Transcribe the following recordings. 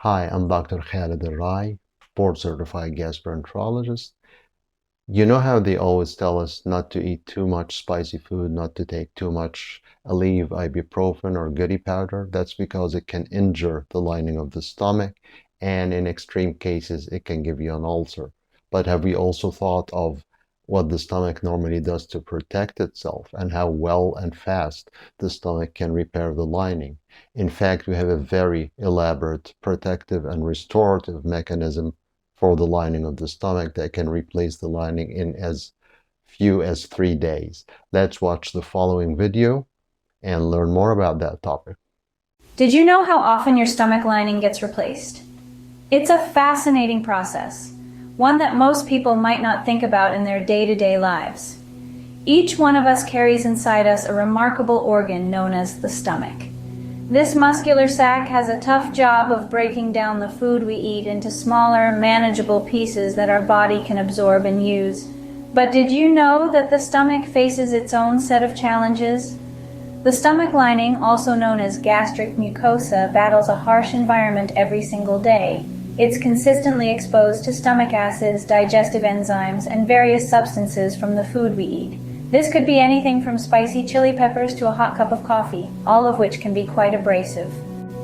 Hi, I'm Dr. Khalid Al-Rai, board-certified gastroenterologist. You know how they always tell us not to eat too much spicy food, not to take too much Aleve, ibuprofen, or goody powder? That's because it can injure the lining of the stomach, and in extreme cases, it can give you an ulcer. But have we also thought of what the stomach normally does to protect itself and how well and fast the stomach can repair the lining? In fact, we have a very elaborate protective and restorative mechanism for the lining of the stomach that can replace the lining in as few as 3 days. Let's watch the following video and learn more about that topic. Did you know how often your stomach lining gets replaced? It's a fascinating process, one that most people might not think about in their day-to-day lives. Each one of us carries inside us a remarkable organ known as the stomach. This muscular sac has a tough job of breaking down the food we eat into smaller, manageable pieces that our body can absorb and use. But did you know that the stomach faces its own set of challenges? The stomach lining, also known as gastric mucosa, battles a harsh environment every single day. It's consistently exposed to stomach acids, digestive enzymes, and various substances from the food we eat. This could be anything from spicy chili peppers to a hot cup of coffee, all of which can be quite abrasive.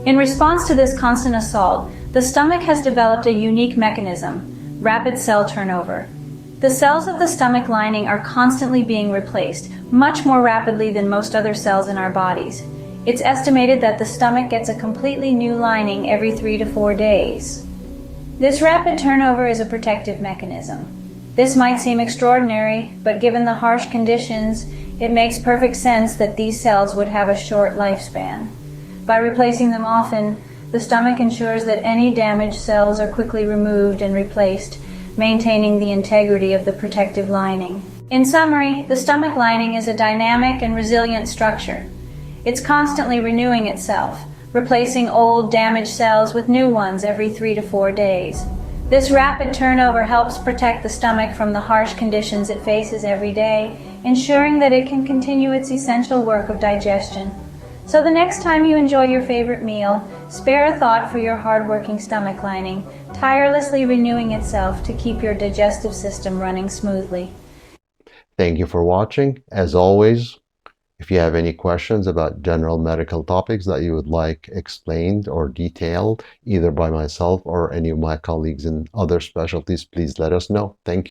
In response to this constant assault, the stomach has developed a unique mechanism: rapid cell turnover. The cells of the stomach lining are constantly being replaced, much more rapidly than most other cells in our bodies. It's estimated that the stomach gets a completely new lining every 3 to 4 days. This rapid turnover is a protective mechanism. This might seem extraordinary, but given the harsh conditions, it makes perfect sense that these cells would have a short lifespan. By replacing them often, the stomach ensures that any damaged cells are quickly removed and replaced, maintaining the integrity of the protective lining. In summary, the stomach lining is a dynamic and resilient structure. It's constantly renewing itself, replacing old, damaged cells with new ones every 3 to 4 days. This rapid turnover helps protect the stomach from the harsh conditions it faces every day, ensuring that it can continue its essential work of digestion. So the next time you enjoy your favorite meal, spare a thought for your hard-working stomach lining, tirelessly renewing itself to keep your digestive system running smoothly. Thank you for watching. As always, if you have any questions about general medical topics that you would like explained or detailed, either by myself or any of my colleagues in other specialties, please let us know. Thank you.